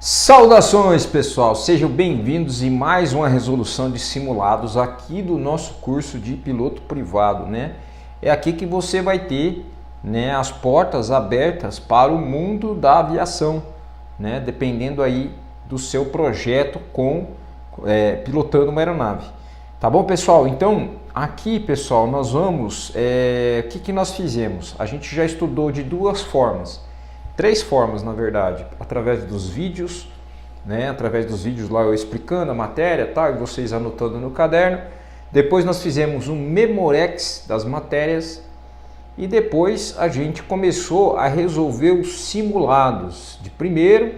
Saudações, pessoal, sejam bem-vindos em mais uma resolução de simulados aqui do nosso curso de piloto privado, né? É aqui que você vai ter, né, as portas abertas para o mundo da aviação, né? Dependendo aí do seu projeto pilotando uma aeronave. Tá bom, pessoal? Então, aqui, pessoal, nós vamos... o que nós fizemos? A gente já estudou de duas formas. Três formas, na verdade, através dos vídeos, né? Através dos vídeos lá eu explicando a matéria, tá? E vocês anotando no caderno. Depois nós fizemos um Memorex das matérias e depois a gente começou a resolver os simulados. De primeiro,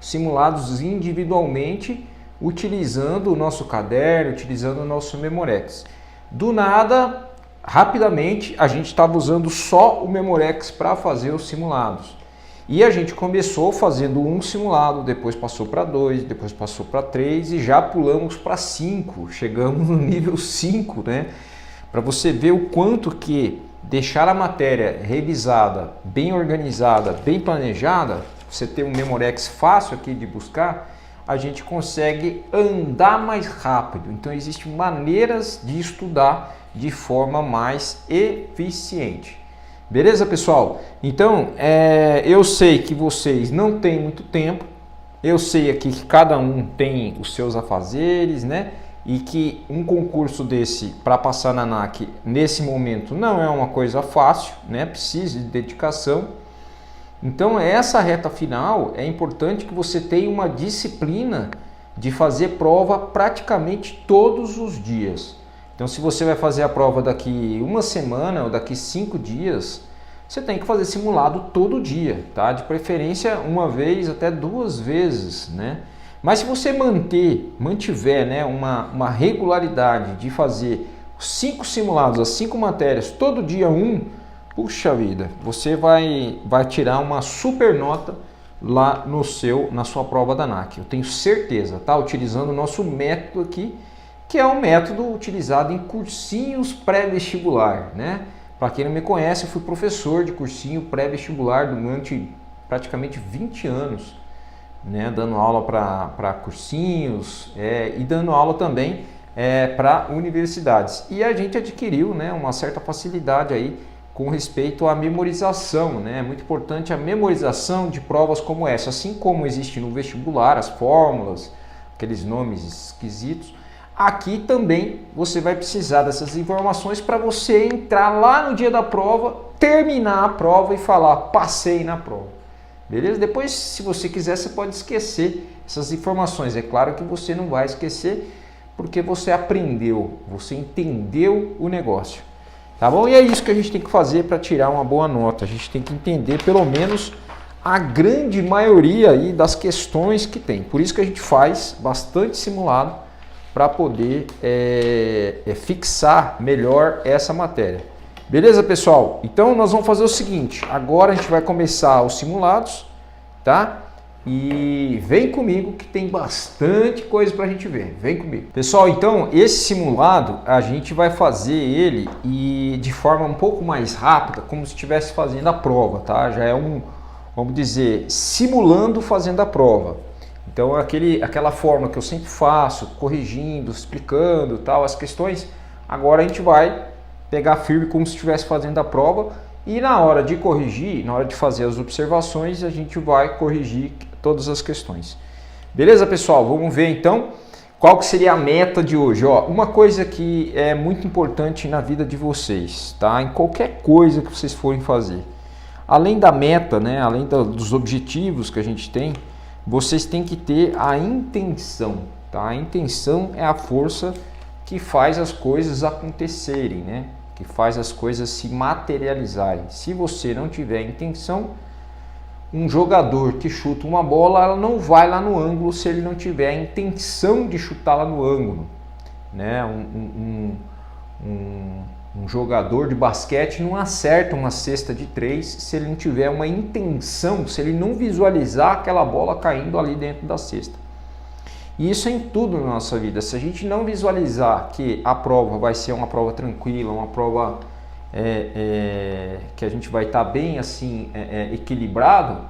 simulados individualmente, utilizando o nosso caderno, utilizando o nosso Memorex. Do nada, rapidamente, a gente estava usando só o Memorex para fazer os simulados. E a gente começou fazendo um simulado, depois passou para 2, depois passou para 3 e já pulamos para 5. Chegamos no nível 5, né? Para você ver o quanto que deixar a matéria revisada, bem organizada, bem planejada, você ter um Memorex fácil aqui de buscar, a gente consegue andar mais rápido. Então existem maneiras de estudar de forma mais eficiente. Beleza, pessoal? Então, eu sei que vocês não têm muito tempo, eu sei aqui que cada um tem os seus afazeres, né? E que um concurso desse para passar na ANAC nesse momento não é uma coisa fácil, né? Precisa de dedicação. Então, essa reta final é importante que você tenha uma disciplina de fazer prova praticamente todos os dias. Então, se você vai fazer a prova daqui uma semana ou daqui 5 dias, você tem que fazer simulado todo dia, tá? De preferência uma vez até 2 vezes, né? Mas se você mantiver, né, uma regularidade de fazer 5 simulados, as 5 matérias, todo dia puxa vida, você vai tirar uma super nota lá na sua prova da ANAC. Eu tenho certeza, tá? Utilizando o nosso método aqui, que é um método utilizado em cursinhos pré-vestibular, né? Para quem não me conhece, eu fui professor de cursinho pré-vestibular durante praticamente 20 anos, né? Dando aula para cursinhos e dando aula também para universidades. E a gente adquiriu, né, uma certa facilidade aí com respeito à memorização, né? É muito importante a memorização de provas como essa, assim como existe no vestibular as fórmulas, aqueles nomes esquisitos. Aqui também você vai precisar dessas informações para você entrar lá no dia da prova, terminar a prova e falar, passei na prova. Beleza? Depois, se você quiser, você pode esquecer essas informações. É claro que você não vai esquecer porque você aprendeu, você entendeu o negócio. Tá bom? E é isso que a gente tem que fazer para tirar uma boa nota. A gente tem que entender pelo menos a grande maioria aí das questões que tem. Por isso que a gente faz bastante simulado, para poder fixar melhor essa matéria. Beleza, pessoal? Então nós vamos fazer o seguinte, agora a gente vai começar os simulados, tá? E vem comigo que tem bastante coisa para a gente ver, vem comigo. Pessoal, então esse simulado a gente vai fazer ele de forma um pouco mais rápida, como se estivesse fazendo a prova, tá? Já é vamos dizer, simulando fazendo a prova. Então aquela forma que eu sempre faço, corrigindo, explicando, tal, as questões, agora a gente vai pegar firme como se estivesse fazendo a prova e na hora de corrigir, na hora de fazer as observações, a gente vai corrigir todas as questões. Beleza, pessoal? Vamos ver então qual que seria a meta de hoje. Ó, uma coisa que é muito importante na vida de vocês, tá? Em qualquer coisa que vocês forem fazer. Além da meta, né? Além dos objetivos que a gente tem, vocês têm que ter a intenção, tá? A intenção é a força que faz as coisas acontecerem, né? Que faz as coisas se materializarem. Se você não tiver intenção, um jogador que chuta uma bola, ela não vai lá no ângulo se ele não tiver a intenção de chutá-la no ângulo, né? Um jogador de basquete não acerta uma cesta de 3 se ele não tiver uma intenção, se ele não visualizar aquela bola caindo ali dentro da cesta. E isso é em tudo na nossa vida. Se a gente não visualizar que a prova vai ser uma prova tranquila, uma prova que a gente vai estar bem assim equilibrado,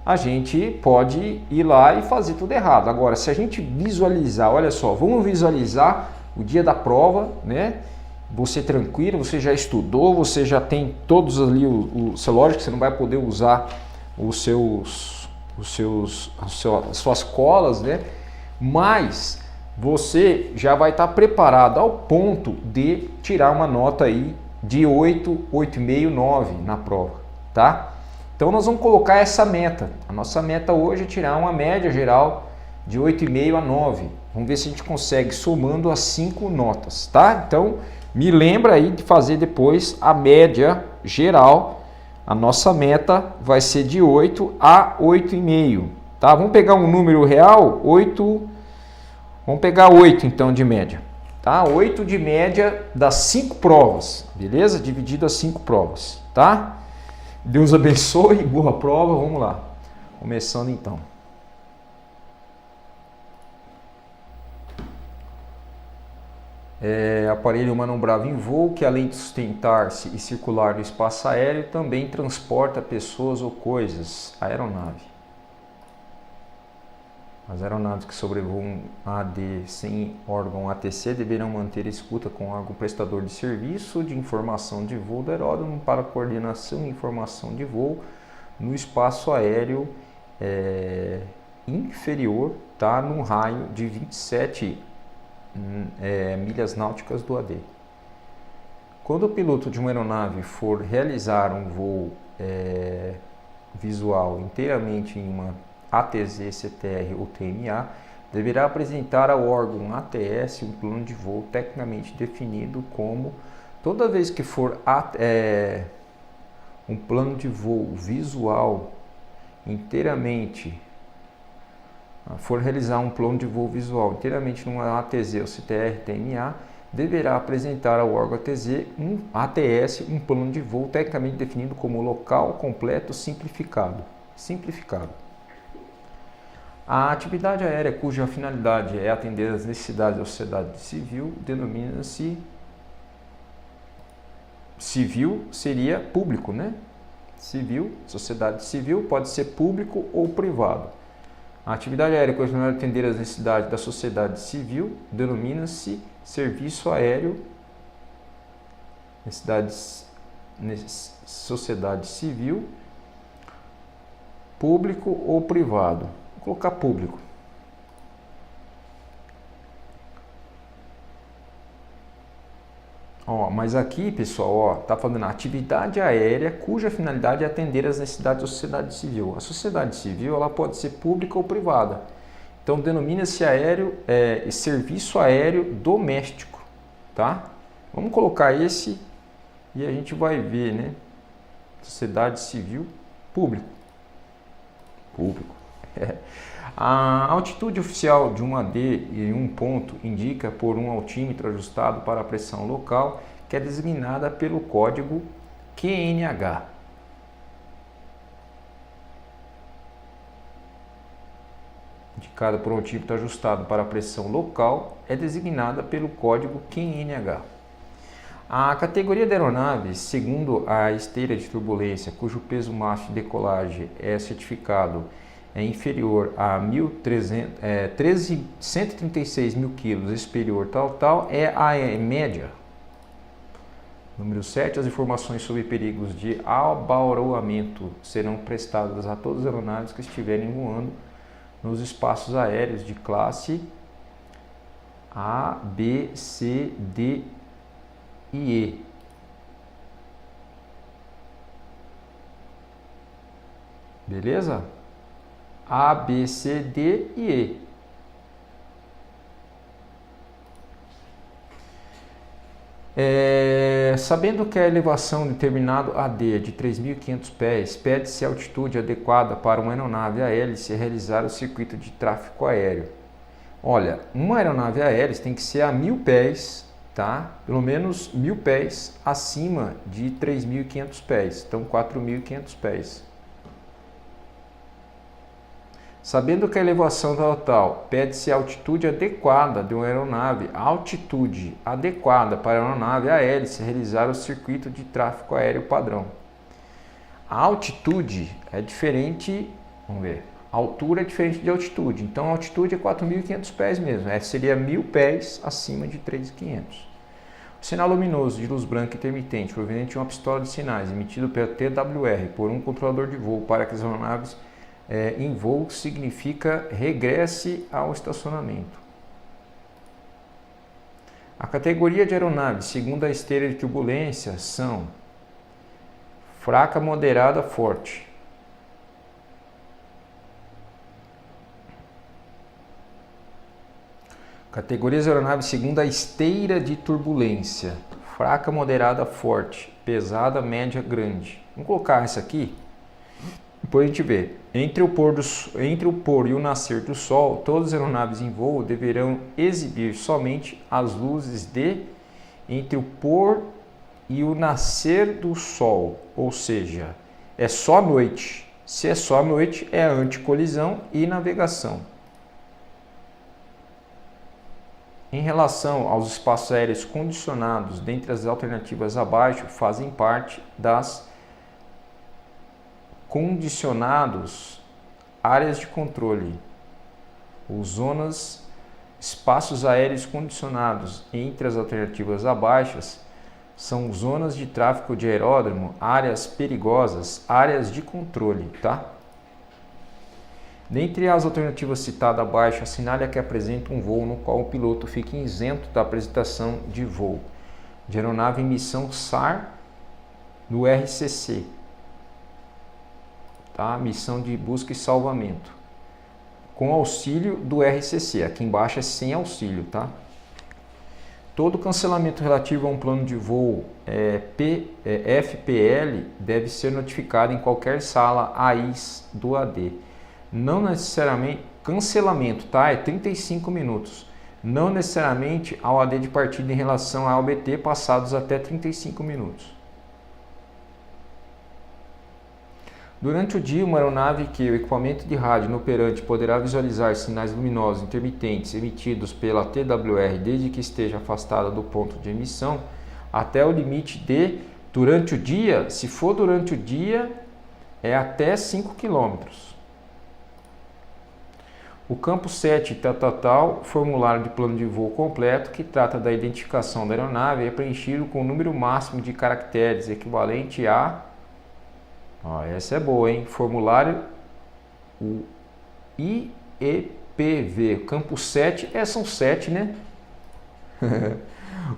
a gente pode ir lá e fazer tudo errado. Agora, se a gente visualizar, olha só, vamos visualizar o dia da prova, né? Você tranquilo, você já estudou, você já tem todos ali lógico que você não vai poder usar as suas colas, né? Mas você já vai estar preparado ao ponto de tirar uma nota aí de 8, 8,5, 9 na prova, tá? Então nós vamos colocar essa meta. A nossa meta hoje é tirar uma média geral de 8,5 a 9. Vamos ver se a gente consegue somando as 5 notas, tá? Então me lembra aí de fazer depois a média geral. A nossa meta vai ser de 8 a 8,5, tá? Vamos pegar um número real, 8. Vamos pegar 8 então de média, tá? 8 de média das 5 provas, beleza? Dividido as 5 provas, tá? Deus abençoe, boa prova, vamos lá. Começando então. Aparelho manobrável em voo que, além de sustentar-se e circular no espaço aéreo, também transporta pessoas ou coisas. Aeronave. As aeronaves que sobrevoam AD sem órgão ATC deverão manter escuta com o órgão prestador de serviço de informação de voo do aeródromo para coordenação e informação de voo no espaço aéreo inferior, tá, num raio de 27 milhas náuticas do AD. Quando o piloto de uma aeronave for realizar um voo visual inteiramente em uma ATZ, CTR ou TMA, deverá apresentar ao órgão ATS um plano de voo tecnicamente definido como, toda vez que for um plano de voo visual inteiramente, for realizar um plano de voo visual inteiramente numa ATZ ou CTR, TMA, deverá apresentar ao órgão ATS um plano de voo tecnicamente definido como local completo simplificado. A atividade aérea cuja finalidade é atender às necessidades da sociedade civil denomina-se civil, seria público, né? Civil, sociedade civil, pode ser público ou privado. A atividade aérea cuja finalidade é atender às necessidades da sociedade civil denomina-se serviço aéreo, sociedade civil, público ou privado. Vou colocar público. Mas aqui, pessoal, tá falando atividade aérea cuja finalidade é atender às necessidades da sociedade civil. A sociedade civil ela pode ser pública ou privada. Então denomina-se serviço aéreo doméstico, tá? Vamos colocar esse e a gente vai ver, né? Sociedade civil, público. A altitude oficial de um AD em um ponto indica por um altímetro ajustado para a pressão local, que é designada pelo código QNH. Indicada por um altímetro ajustado para a pressão local, é designada pelo código QNH. A categoria da aeronave, segundo a esteira de turbulência, cujo peso máximo de decolagem é certificado inferior a 136 mil quilos, superior é a média. Número 7. As informações sobre perigos de abaroamento serão prestadas a todas as aeronaves que estiverem voando nos espaços aéreos de classe A, B, C, D e E. Beleza? A, B, C, D e E. Sabendo que a elevação determinado AD é de 3.500 pés, pede-se a altitude adequada para uma aeronave a hélice realizar o circuito de tráfego aéreo. Olha, uma aeronave a hélice tem que ser a 1.000 pés, tá? Pelo menos 1.000 pés acima de 3.500 pés, então 4.500 pés. Sabendo que a elevação total pede-se a altitude adequada de uma aeronave, altitude adequada para a aeronave a hélice realizar o circuito de tráfego aéreo padrão. A altitude é diferente Vamos ver. Altura é diferente de altitude, então a altitude é 4.500 pés mesmo, seria 1.000 pés acima de 3.500. O sinal luminoso de luz branca intermitente proveniente de uma pistola de sinais emitido pela TWR por um controlador de voo para que as aeronaves em voo significa regresse ao estacionamento. A categoria de aeronaves segundo a esteira de turbulência são fraca, moderada, forte. Categorias de aeronaves segundo a esteira de turbulência: fraca, moderada, forte, pesada, média, grande. Vamos colocar essa aqui, depois a gente vê. Entre o pôr e o nascer do sol, todas as aeronaves em voo deverão exibir somente as luzes de entre o pôr e o nascer do sol, ou seja, é só noite. Se é só noite, é anticolisão e navegação. Em relação aos espaços aéreos condicionados, dentre as alternativas abaixo, fazem parte das condicionados áreas de controle, ou zonas, espaços aéreos condicionados. Entre as alternativas abaixo, são zonas de tráfego de aeródromo, áreas perigosas, áreas de controle, tá? Dentre as alternativas citadas abaixo, assinale que apresenta um voo no qual o piloto fica isento da apresentação de voo de aeronave em missão SAR do RCC, tá? Missão de busca e salvamento, com auxílio do RCC. Aqui embaixo é sem auxílio, tá? Todo cancelamento relativo a um plano de voo FPL deve ser notificado em qualquer sala AIS do AD. Não necessariamente, cancelamento, tá? É 35 minutos. Não necessariamente ao AD de partida em relação ao ABT passados até 35 minutos. Durante o dia, uma aeronave que o equipamento de rádio inoperante poderá visualizar sinais luminosos intermitentes emitidos pela TWR desde que esteja afastada do ponto de emissão até o limite de, durante o dia, se for durante o dia, é até 5 km. O campo 7, formulário de plano de voo completo, que trata da identificação da aeronave, é preenchido com o número máximo de caracteres equivalente a... essa é boa, hein? Formulário o IEPV, campo 7, são 7, né?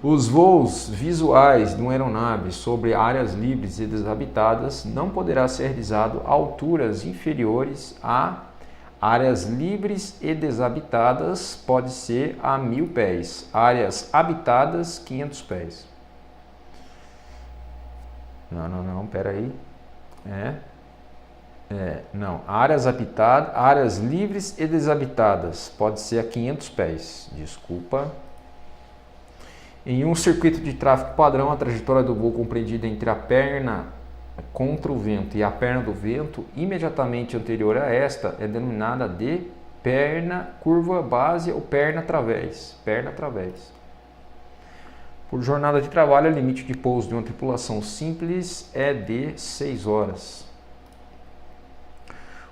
Os voos visuais de uma aeronave sobre áreas livres e desabitadas não poderá ser realizado a alturas inferiores a áreas livres e desabitadas, pode ser a 1.000 pés, áreas habitadas 500 pés. Não, pera aí. Não, áreas habitadas, áreas livres e desabitadas, pode ser a 500 pés, desculpa. Em um circuito de tráfego padrão, a trajetória do voo compreendida entre a perna contra o vento e a perna do vento imediatamente anterior a esta é denominada de perna curva base ou perna través. Por jornada de trabalho, o limite de pouso de uma tripulação simples é de 6 horas.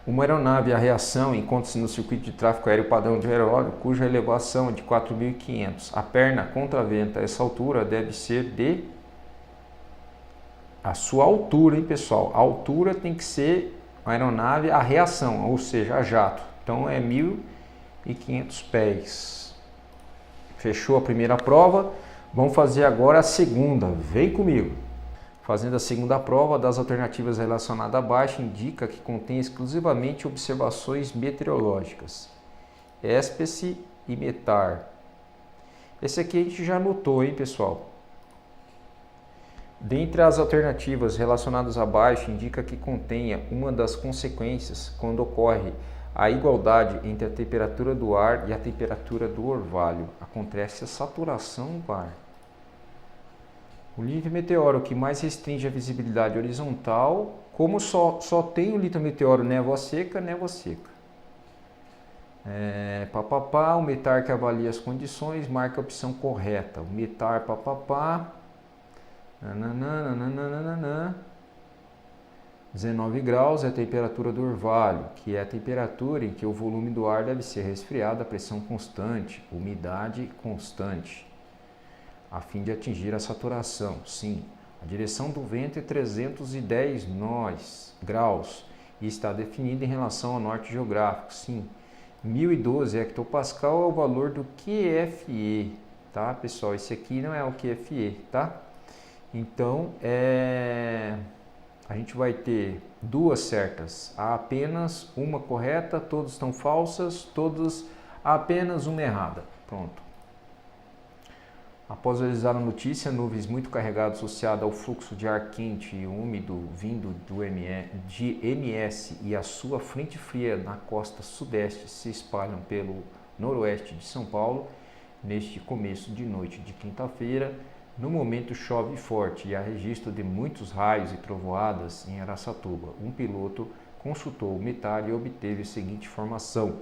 Uma aeronave a reação encontra-se no circuito de tráfego aéreo padrão de aeródromo, cuja elevação é de 4.500. A perna contra vento a essa altura deve ser de... a sua altura, hein, pessoal? A altura tem que ser a aeronave a reação, ou seja, a jato. Então é 1.500 pés. Fechou a primeira prova. Vamos fazer agora a segunda. Vem comigo. Fazendo a segunda prova, das alternativas relacionadas abaixo, indica que contém exclusivamente observações meteorológicas. Espécie e METAR. Esse aqui a gente já anotou, hein, pessoal? Dentre as alternativas relacionadas abaixo, indica que contenha uma das consequências quando ocorre a igualdade entre a temperatura do ar e a temperatura do orvalho. Acontece a saturação do ar. O líquido meteoro que mais restringe a visibilidade horizontal, como só tem o líquido meteoro névoa seca. O METAR que avalia as condições, marca a opção correta. O METAR, 19 graus é a temperatura do orvalho, que é a temperatura em que o volume do ar deve ser resfriado a pressão constante, umidade constante, a fim de atingir a saturação. Sim, a direção do vento é 310 graus e está definida em relação ao norte geográfico. Sim, 1012 hectopascal é o valor do QFE, tá, pessoal? Esse aqui não é o QFE, tá? Então, a gente vai ter duas certas, há apenas uma correta, todas estão falsas, todas há apenas uma errada. Pronto. Após realizar a notícia, nuvens muito carregadas associadas ao fluxo de ar quente e úmido vindo de MS e a sua frente fria na costa sudeste se espalham pelo noroeste de São Paulo neste começo de noite de quinta-feira. No momento chove forte e há registro de muitos raios e trovoadas em Araçatuba. Um piloto consultou o METAR e obteve a seguinte informação: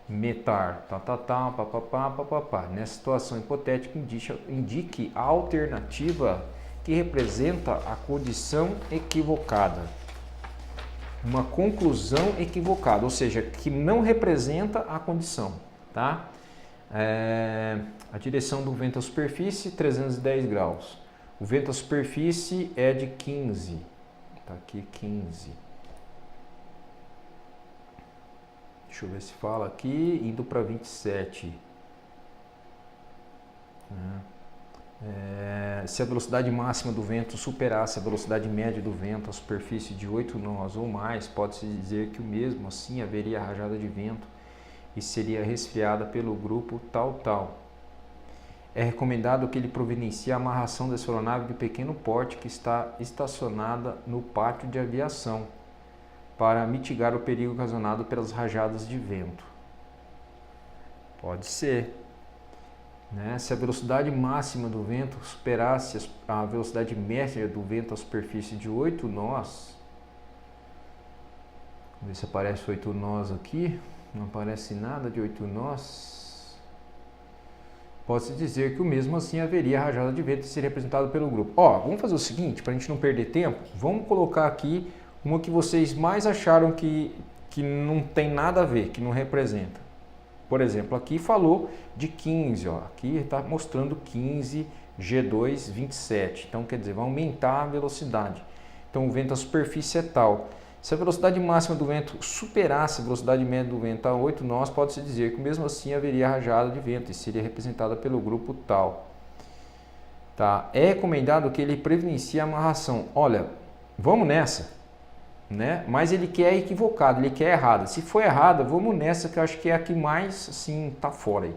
METAR, papapá. Nessa situação hipotética, indique a alternativa que representa a condição equivocada. Uma conclusão equivocada, ou seja, que não representa a condição, tá? A direção do vento à superfície, 310 graus. O vento à superfície é de 15. Tá aqui 15. Deixa eu ver se fala aqui, indo para 27. Se a velocidade máxima do vento superasse a velocidade média do vento à superfície de 8 nós ou mais, pode-se dizer que o mesmo assim haveria rajada de vento e seria resfriada pelo grupo tal. É recomendado que ele providencie a amarração dessa aeronave de pequeno porte que está estacionada no pátio de aviação, para mitigar o perigo ocasionado pelas rajadas de vento. Pode ser. Né? Se a velocidade máxima do vento superasse a velocidade média do vento à superfície de 8 nós, vamos ver se aparece 8 nós aqui, não aparece nada de 8 nós, pode-se dizer que o mesmo assim haveria rajada de vento e seria representado pelo grupo. Vamos fazer o seguinte, para a gente não perder tempo, vamos colocar aqui uma que vocês mais acharam que não tem nada a ver, que não representa. Por exemplo, aqui falou de 15, aqui está mostrando 15, G2, 27. Então, quer dizer, vai aumentar a velocidade. Então, o vento à superfície é tal. Se a velocidade máxima do vento superasse a velocidade média do vento a 8 nós, pode-se dizer que mesmo assim haveria rajada de vento e seria representada pelo grupo tal. Tá? É recomendado que ele prevencie a amarração. Olha, vamos nessa. Né? Mas ele quer equivocado, ele quer errada. Se for errada, vamos nessa que eu acho que é a que mais assim tá fora aí.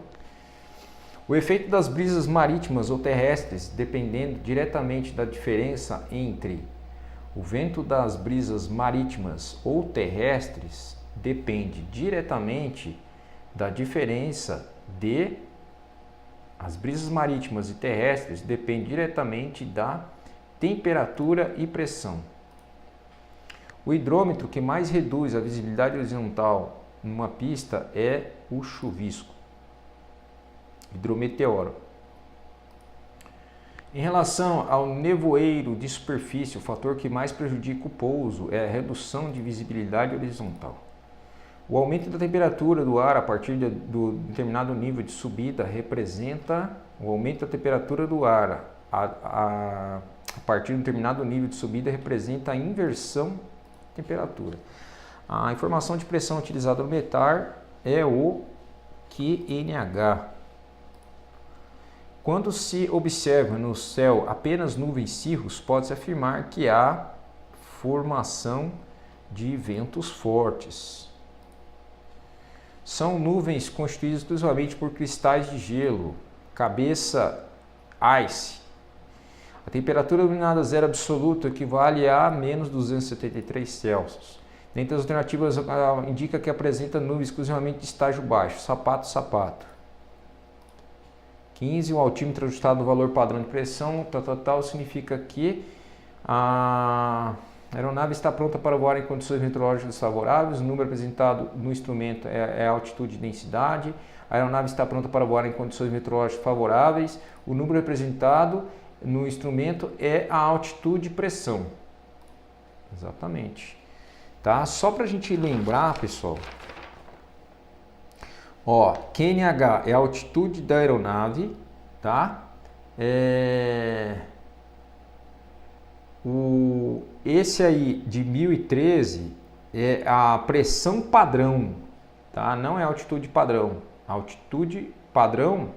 O efeito das brisas marítimas ou terrestres, dependendo diretamente da diferença entre o vento das brisas marítimas ou terrestres, depende diretamente da diferença de as brisas marítimas e terrestres depende diretamente da temperatura e pressão. O hidrômetro que mais reduz a visibilidade horizontal numa pista é o chuvisco, hidrometeoro. Em relação ao nevoeiro de superfície, o fator que mais prejudica o pouso é a redução de visibilidade horizontal. O aumento da temperatura do ar a partir do determinado nível de subida representa o aumento da temperatura do ar a partir de um determinado nível de subida representa a inversão temperatura. A informação de pressão utilizada no METAR é o QNH. Quando se observa no céu apenas nuvens cirros, pode-se afirmar que há formação de ventos fortes. São nuvens constituídas exclusivamente por cristais de gelo, cabeça ice. A temperatura iluminada zero absoluto equivale a menos 273 Celsius. Dentre as alternativas, indica que apresenta nuvens exclusivamente de estágio baixo, sapato. 15, o altímetro ajustado no valor padrão de pressão, significa que a aeronave está pronta para voar em condições meteorológicas desfavoráveis. O número apresentado no instrumento é a altitude e densidade. A aeronave está pronta para voar em condições meteorológicas favoráveis. O número apresentado no instrumento é a altitude e pressão. Exatamente. tá? Só para a gente lembrar, pessoal. Ó, QNH é a altitude da aeronave, tá? Esse aí de 1013 é a pressão padrão, tá? Não é altitude padrão. Altitude padrão,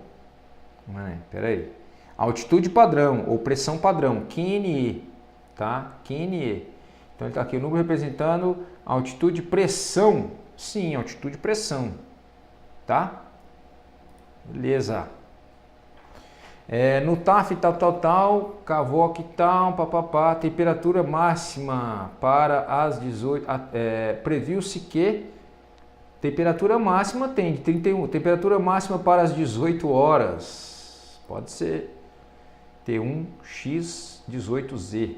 peraí. Altitude padrão ou pressão padrão, QNE, tá? QNE. Então ele está aqui o número representando altitude pressão. Sim, altitude pressão, tá? Beleza. No TAF tal, CAVOC tal, papapá, temperatura máxima para as 18, previu-se que temperatura máxima tem de 31, temperatura máxima para as 18 horas, pode ser T1X18Z,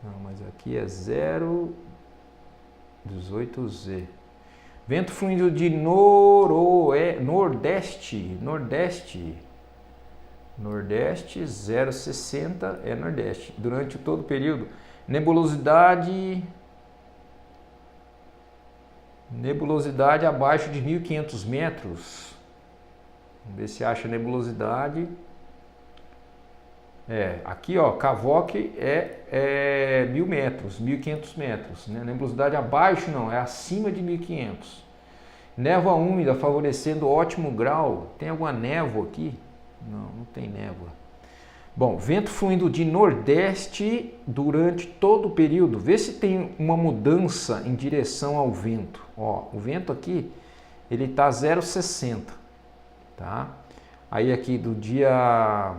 não, mas aqui é 018Z. Vento fluindo de nordeste, 0,60 é nordeste, durante todo o período. Nebulosidade abaixo de 1.500 metros. Vamos ver se acha nebulosidade. Aqui ó, CAVOC é 1.000 metros, 1.500 metros, né? Nebulosidade abaixo não, é acima de 1.500. Névoa úmida favorecendo ótimo grau. Tem alguma névoa aqui? Não tem névoa. Bom, vento fluindo de nordeste durante todo o período. Vê se tem uma mudança em direção ao vento. Ó, o vento aqui, ele tá 0,60, tá? Aí aqui do dia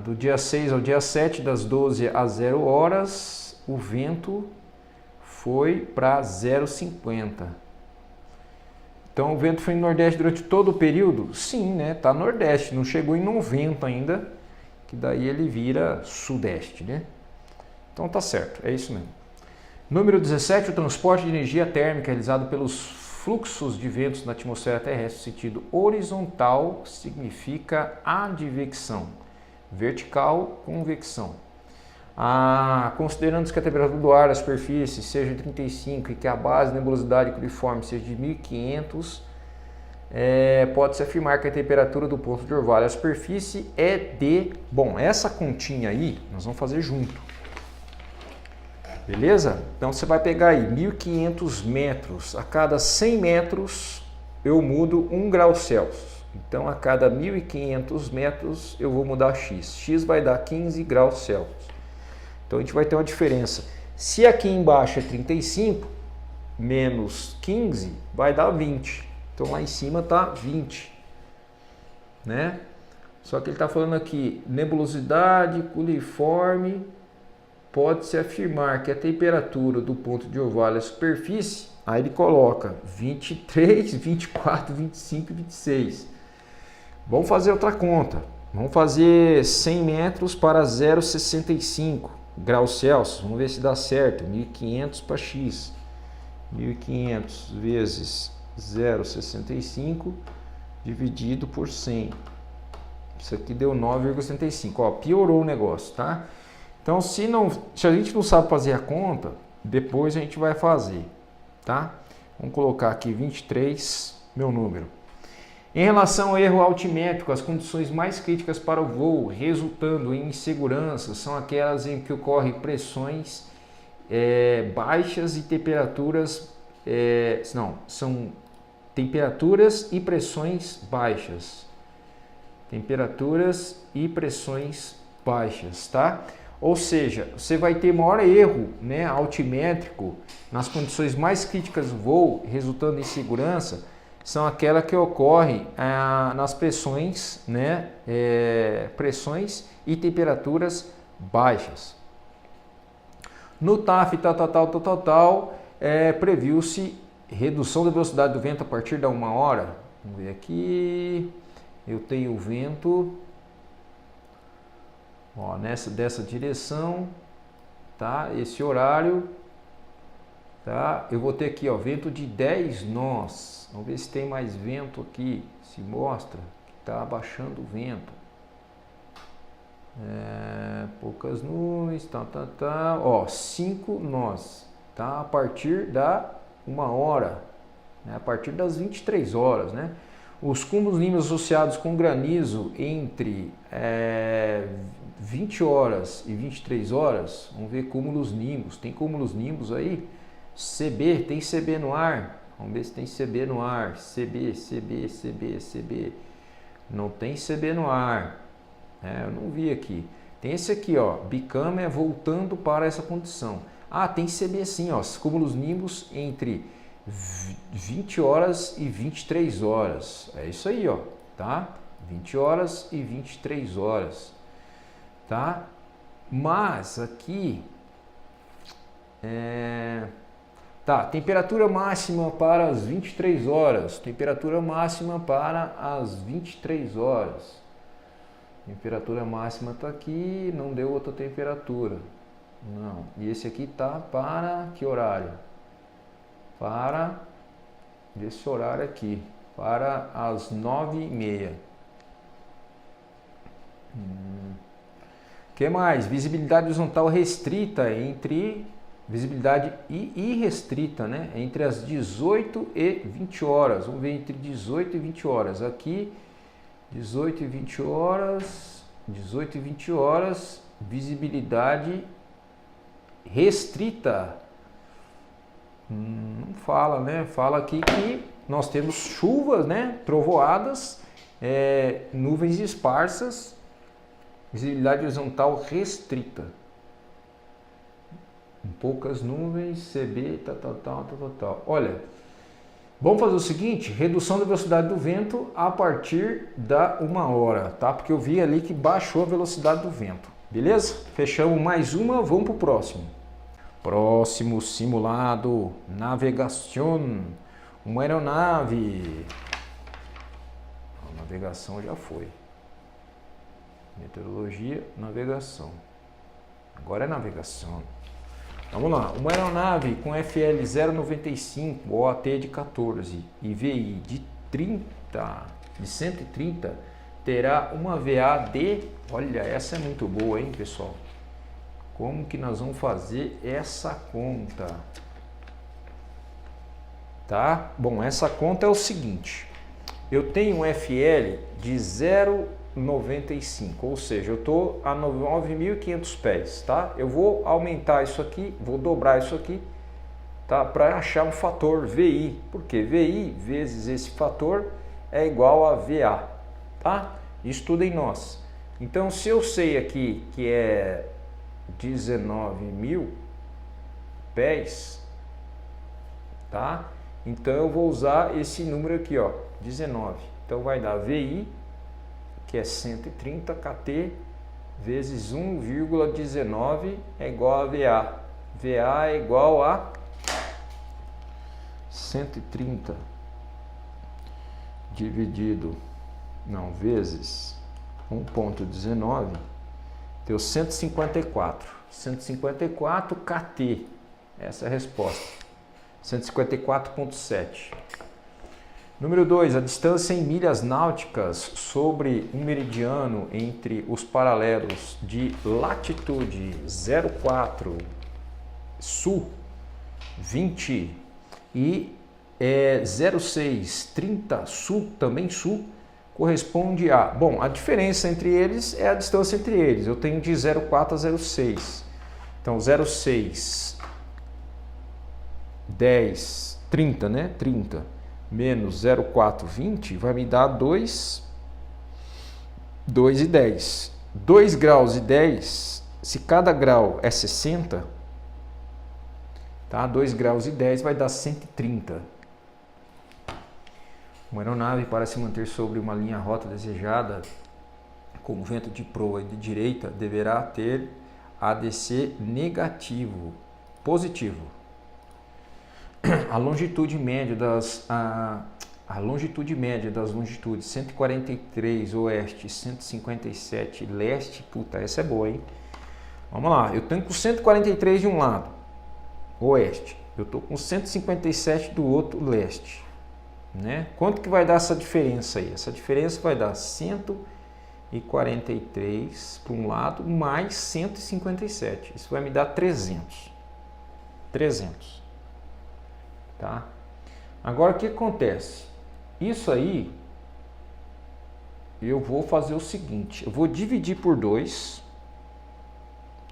do dia 6 ao dia 7, das 12 às 0 horas, o vento foi para 0,50. Então o vento foi no nordeste durante todo o período? Sim, né? Tá nordeste, não chegou em 90 ainda, que daí ele vira sudeste, né? Então tá certo, é isso mesmo. Número 17, o transporte de energia térmica realizado pelos fluxos de ventos na atmosfera terrestre, sentido horizontal significa advecção, vertical, convecção. Considerando que a temperatura do ar, a superfície, seja de 35 e que a base de nebulosidade coliforme seja de 1500, pode-se afirmar que a temperatura do ponto de orvalho à superfície é de... Bom, essa continha aí nós vamos fazer junto. Beleza? Então você vai pegar aí 1.500 metros, a cada 100 metros eu mudo 1 grau Celsius. Então a cada 1.500 metros eu vou mudar X. X vai dar 15 graus Celsius. Então a gente vai ter uma diferença. Se aqui embaixo é 35, menos 15 vai dar 20. Então lá em cima está 20. Né? Só que ele está falando aqui, nebulosidade coliforme. Pode-se afirmar que a temperatura do ponto de orvalho à superfície, aí ele coloca 23, 24, 25 e 26. Vamos fazer outra conta. Vamos fazer 100 metros para 0,65 graus Celsius. Vamos ver se dá certo. 1.500 para X. 1.500 vezes 0,65 dividido por 100. Isso aqui deu 9,75. Ó, piorou o negócio, tá? Então, se a gente não sabe fazer a conta, depois a gente vai fazer, tá? Vamos colocar aqui 23, meu número. Em relação ao erro altimétrico, as condições mais críticas para o voo, resultando em insegurança, são aquelas em que ocorrem pressões baixas e temperaturas... são temperaturas e pressões baixas. Temperaturas e pressões baixas, tá? Ou seja, você vai ter maior erro, né, altimétrico nas condições mais críticas do voo, resultando em insegurança, são aquelas que ocorrem nas pressões, né, pressões e temperaturas baixas. No TAF previu-se redução da velocidade do vento a partir da 1 hora. Vamos ver aqui, eu tenho o vento... Ó, dessa direção, tá? Esse horário, tá? Eu vou ter aqui, ó, vento de 10 nós. Vamos ver se tem mais vento aqui. Se mostra que tá abaixando o vento. Poucas nuvens, ó, 5 nós, tá? A partir da 1h, né? A partir das 23 horas, né? Os cúmulos nímbus associados com granizo entre 20 horas e 23 horas, vamos ver cúmulos nimbus, tem cúmulos nimbus aí? CB, tem CB no ar? Vamos ver se tem CB no ar, CB, não tem CB no ar, eu não vi aqui. Tem esse aqui, ó, bicâmera voltando para essa condição. Ah, tem CB sim, ó, cúmulos nimbus entre 20 horas e 23 horas. É isso aí, ó, tá? 20 horas e 23 horas, tá? Mas aqui tá, temperatura máxima para as 23 horas. Temperatura máxima para as 23 horas. Temperatura máxima tá aqui, não deu outra temperatura. Não. E esse aqui tá para que horário? Para esse horário aqui, para as 9h30. Que mais? Visibilidade horizontal restrita entre visibilidade irrestrita, né? Entre as 18 e 20 horas. Vamos ver entre 18 e 20 horas. Aqui 18 e 20 horas, 18 e 20 horas, visibilidade restrita. Não fala, né? Fala aqui que nós temos chuvas, né? Trovoadas, nuvens esparsas, visibilidade horizontal restrita. Poucas nuvens, CB, tal. Olha, vamos fazer o seguinte, redução da velocidade do vento a partir da 1h, tá? Porque eu vi ali que baixou a velocidade do vento, beleza? Fechamos mais uma, vamos para o próximo. Próximo simulado, navegação, uma aeronave. A navegação já foi. Meteorologia, navegação. Agora é navegação. Vamos lá, uma aeronave com FL 095, OAT de 14 e VI de 130 terá uma VA de, olha, essa é muito boa, hein, pessoal? Como que nós vamos fazer essa conta? Tá? Bom, essa conta é o seguinte, eu tenho um FL de 0,95, ou seja, eu estou a 9.500 pés, tá? Eu vou aumentar isso aqui, vou dobrar isso aqui, tá? Para achar um fator VI, porque VI vezes esse fator é igual a VA, tá? Estudem nós. Então, se eu sei aqui que é 19.000 pés, tá? Então eu vou usar esse número aqui, ó, 19. Então vai dar VI, que é 130 kT, vezes 1,19 é igual a VA. VA é igual a 130 dividido, não, vezes 1,19, deu 154. 154 kT, essa é a resposta. 154,7. Número 2, a distância em milhas náuticas sobre um meridiano entre os paralelos de latitude 04 sul 20 e 06 30 sul, também sul, corresponde a... Bom, a diferença entre eles é a distância entre eles. Eu tenho de 04 a 06. Então, 06, 10, 30, né? 30 menos 0,4, 20 vai me dar 2 e 10. 2 graus e 10, se cada grau é 60, tá? 2 graus e 10 vai dar 130. Uma aeronave, para se manter sobre uma linha rota desejada, com vento de proa e de direita, deverá ter ADC negativo, positivo. A longitude média das longitudes 143 oeste, 157 leste, puta, essa é boa, hein? Vamos lá, eu tenho com 143 de um lado, oeste, eu tô com 157 do outro, leste, né? Quanto que vai dar essa diferença aí? Essa diferença vai dar 127 e 43 para um lado, mais 157. Isso vai me dar 300. 300. Tá? Agora, o que acontece? Isso aí, eu vou fazer o seguinte. Eu vou dividir por 2,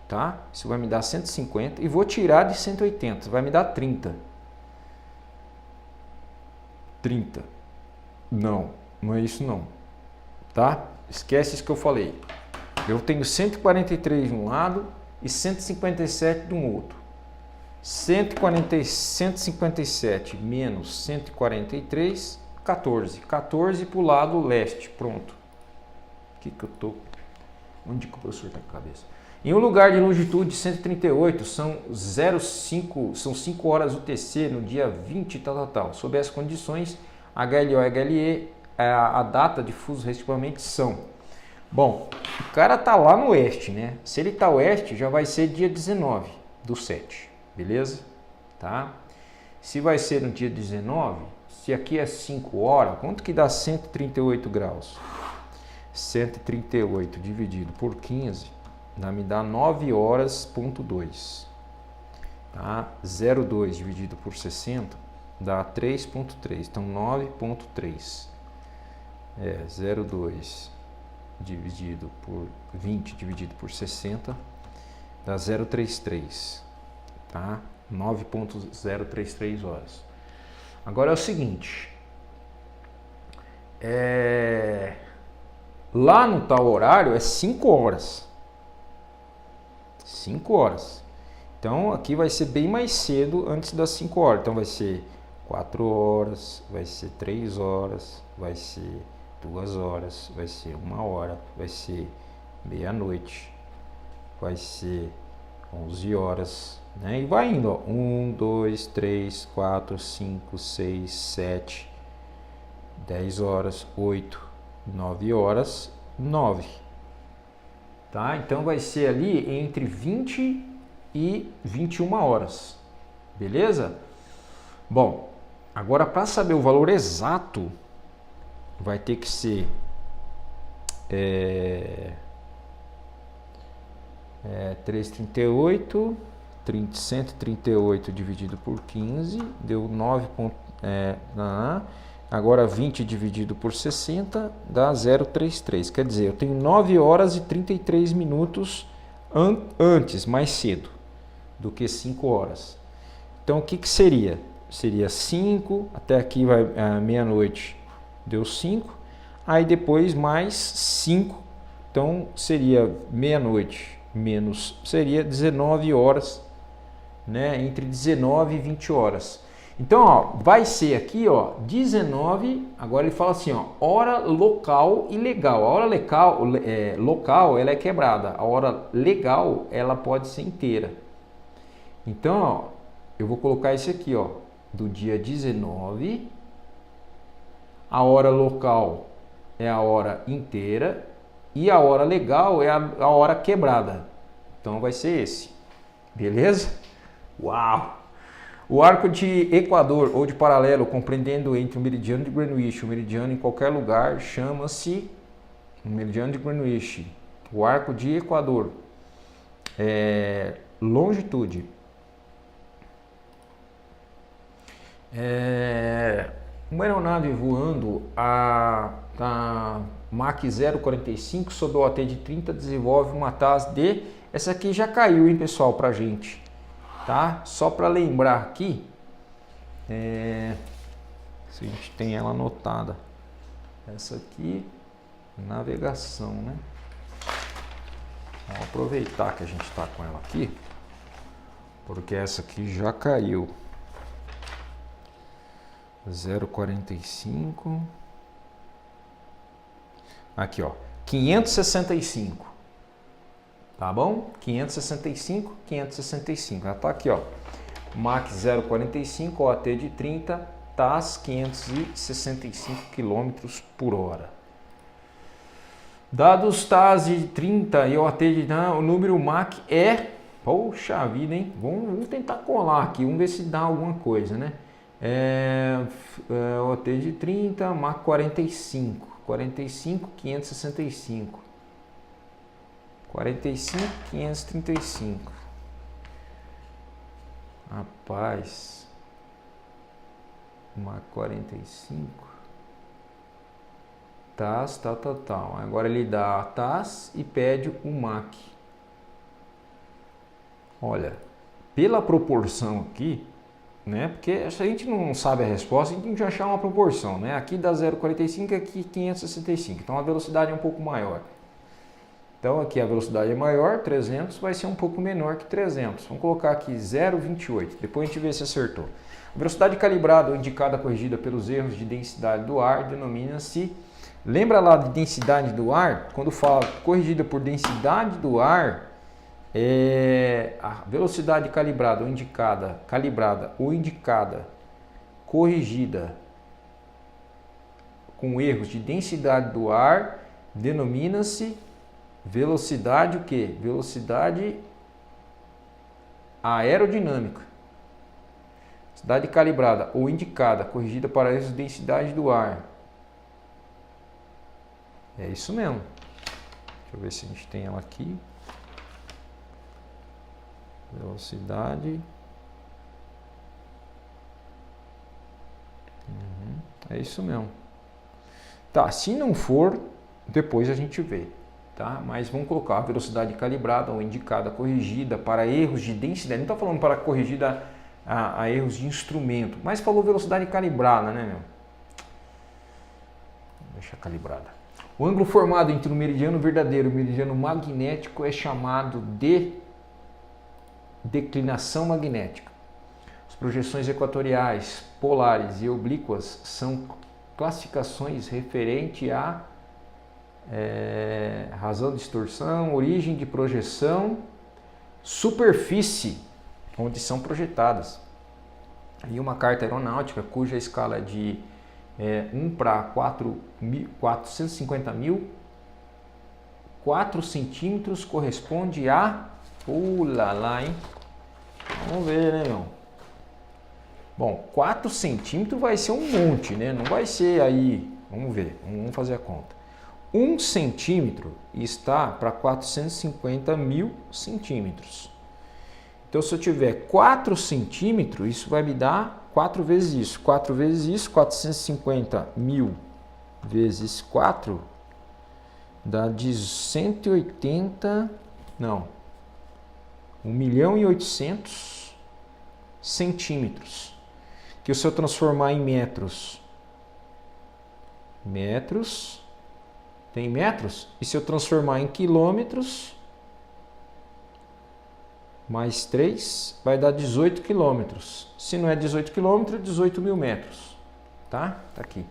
tá? Isso vai me dar 150 e vou tirar de 180. Vai me dar 30. 30. Não, não é isso não. Tá? Esquece isso que eu falei. Eu tenho 143 de um lado e 157 do outro. 157 menos 143, 14. 14 para o lado leste. Pronto. Que eu tô? Onde que o professor está com a cabeça? Em um lugar de longitude 138, são 5 horas UTC no dia 20, tal. Sob essas condições, HLO e HLE, a data de fuso respectivamente são. Bom, o cara tá lá no oeste, né? Se ele tá oeste, já vai ser dia 19 do 7, beleza? Tá? Se vai ser no dia 19, se aqui é 5 horas, quanto que dá 138 graus? 138 dividido por 15, me dá 9 horas,2. Tá? 0,2 dividido por 60 dá 3,3. Então 9,3. 0,2 dividido por 20 dividido por 60 dá 0,33. Tá? 9,033 horas. Agora é o seguinte. Lá no tal horário é 5 horas. 5 horas. Então aqui vai ser bem mais cedo antes das 5 horas. Então vai ser 4 horas, vai ser 3 horas, vai ser 2 horas, vai ser 1 hora, vai ser meia-noite, vai ser 11 horas, né? E vai indo, ó. 1, 2, 3, 4, 5, 6, 7, 10 horas, 8, 9 horas, 9. Tá? Então vai ser ali entre 20 e 21 horas. Beleza? Bom, agora para saber o valor exato, vai ter que ser 338, 138 dividido por 15, deu 9. Agora 20 dividido por 60 dá 0,33. Quer dizer, eu tenho 9 horas e 33 minutos antes, mais cedo, do que 5 horas. Então o que seria? Seria 5, até aqui vai meia-noite, deu 5. Aí depois mais 5, então seria meia-noite menos, seria 19 horas, né? Entre 19 e 20 horas. Então, ó, vai ser aqui, ó, 19, agora ele fala assim, ó, hora local e legal. A hora local, ela é quebrada. A hora legal, ela pode ser inteira. Então, ó, eu vou colocar esse aqui, ó, do dia 19. A hora local é a hora inteira e a hora legal é a hora quebrada. Então, vai ser esse. Beleza? Uau! O arco de equador ou de paralelo compreendendo entre o meridiano de Greenwich e o meridiano em qualquer lugar chama-se meridiano de Greenwich. O arco de equador. Longitude. Uma aeronave voando a Mach 0,45 sob o OT de 30 desenvolve uma TAS de... Essa aqui já caiu, hein, pessoal, pra gente. Tá? Só para lembrar aqui, se a gente tem ela anotada, essa aqui, navegação, né? Vamos aproveitar que a gente está com ela aqui, porque essa aqui já caiu. 0,45, aqui ó, 565. Tá bom? 565, 565. Ela tá aqui, ó. Mach 0,45, OT de 30, TAS 565 km por hora. Dados TAS de 30 e OT de... o número Mach é... Poxa vida, hein? Vamos tentar colar aqui, vamos ver se dá alguma coisa, né? OT de 30, Mach 45. 45, 565. 45, 535. Rapaz, uma 45. TAS, tal. Agora ele dá a TAS e pede o MAC. Olha, pela proporção aqui, né? Porque se a gente não sabe a resposta, a gente tem que achar uma proporção, né? Aqui dá 0,45 e aqui 565. Então a velocidade é um pouco maior. Então aqui a velocidade é maior, 300 vai ser um pouco menor que 300. Vamos colocar aqui 0,28. Depois a gente vê se acertou. A velocidade calibrada ou indicada corrigida pelos erros de densidade do ar denomina-se... Lembra lá de densidade do ar? Quando fala corrigida por densidade do ar, a velocidade calibrada ou indicada, corrigida com erros de densidade do ar, denomina-se velocidade o quê? Velocidade aerodinâmica. Velocidade calibrada ou indicada, corrigida para erros de densidade do ar. É isso mesmo. Deixa eu ver se a gente tem ela aqui. Velocidade. É isso mesmo. Tá, se não for, depois a gente vê. Tá? Mas vamos colocar a velocidade calibrada ou indicada, corrigida para erros de densidade. Não está falando para corrigida a erros de instrumento, mas falou velocidade calibrada, né, meu? Deixa calibrada. O ângulo formado entre o meridiano verdadeiro e o meridiano magnético é chamado de declinação magnética. As projeções equatoriais, polares e oblíquas são classificações referente à razão de distorção, origem de projeção, superfície onde são projetadas. E uma carta aeronáutica cuja escala é de 1 para 450 mil, 4 centímetros corresponde a... Pula lá, hein? Vamos ver, né, meu? Bom, 4 centímetros vai ser um monte, né? Não vai ser aí... Vamos ver, vamos fazer a conta. 1 centímetro está para 450 mil centímetros. Então, se eu tiver 4 centímetros, isso vai me dar 4 vezes isso. 4 vezes isso, 450 mil vezes 4, dá de 180... Não. 1.800.000 centímetros. Que se eu transformar em metros... Metros... Tem metros? E se eu transformar em quilômetros, mais 3, vai dar 18 quilômetros. Se não é 18 quilômetros, 18 mil metros. Tá? Tá aqui.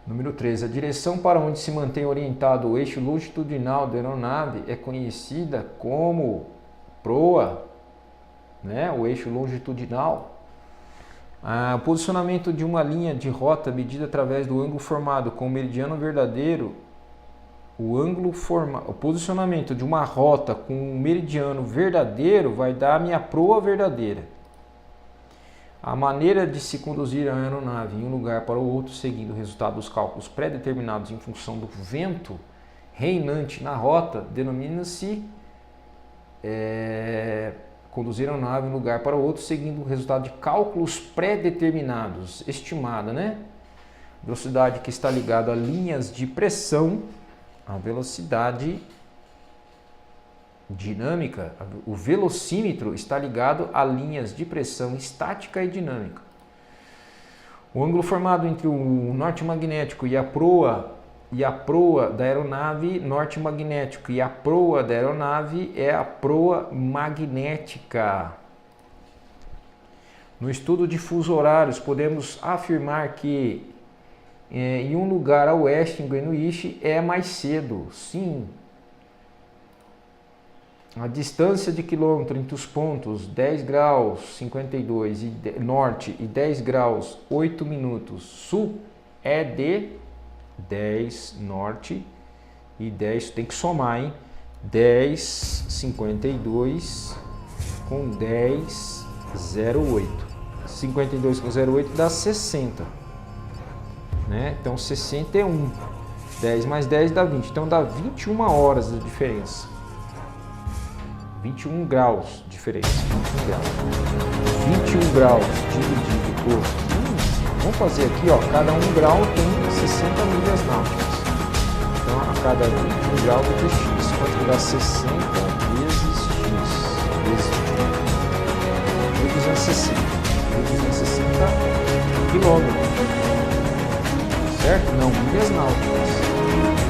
Número 13. A direção para onde se mantém orientado o eixo longitudinal da aeronave é conhecida como proa, né? O eixo longitudinal. O posicionamento de uma linha de rota medida através do ângulo formado com o meridiano verdadeiro, o posicionamento de uma rota com um meridiano verdadeiro vai dar a minha proa verdadeira. A maneira de se conduzir a aeronave em um lugar para o outro, seguindo o resultado dos cálculos pré-determinados em função do vento reinante na rota, denomina-se conduzir a aeronave de um lugar para o outro, seguindo o resultado de cálculos pré-determinados, estimada, né? Velocidade que está ligada a linhas de pressão, a velocidade dinâmica, o velocímetro está ligado a linhas de pressão estática e dinâmica. O ângulo formado entre o norte magnético e a proa da aeronave, norte magnético, e a proa da aeronave é a proa magnética. No estudo de fusos horários, podemos afirmar que em um lugar a oeste, em Greenwich, é mais cedo. Sim. A distância de quilômetro entre os pontos 10 graus 52 norte e 10 graus 8 minutos sul é de 10 norte e 10, tem que somar, hein? 10 52 com 10 08. 52 com 08 dá 60, né? Então 61. 10 mais 10 dá 20. Então dá 21 horas de diferença. 21 graus de diferença. 21 graus. 21 graus dividido por 15. Vamos fazer aqui, ó. Cada 1 grau tem 60 milhas náuticas. Então a cada 21 graus vai ter x. Quanto que dá 60 vezes x? Vezes 260. 260 quilômetros. Certo? Não, milhas náuticas.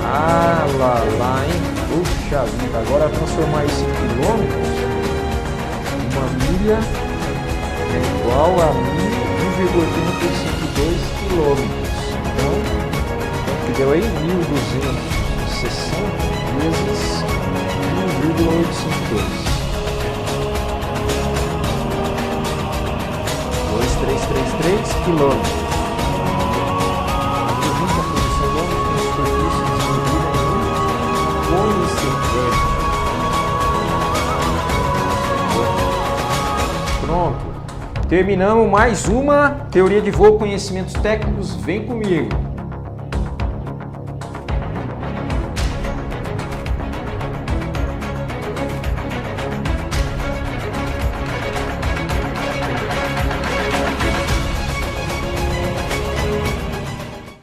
Ah, lá, hein? Puxa vida, agora transformar isso em quilômetros, uma milha é igual a 1,352 quilômetros. Então, que deu aí 1.260 vezes 1,852. 2333 quilômetros. Pronto, terminamos mais uma teoria de voo, conhecimentos técnicos, vem comigo.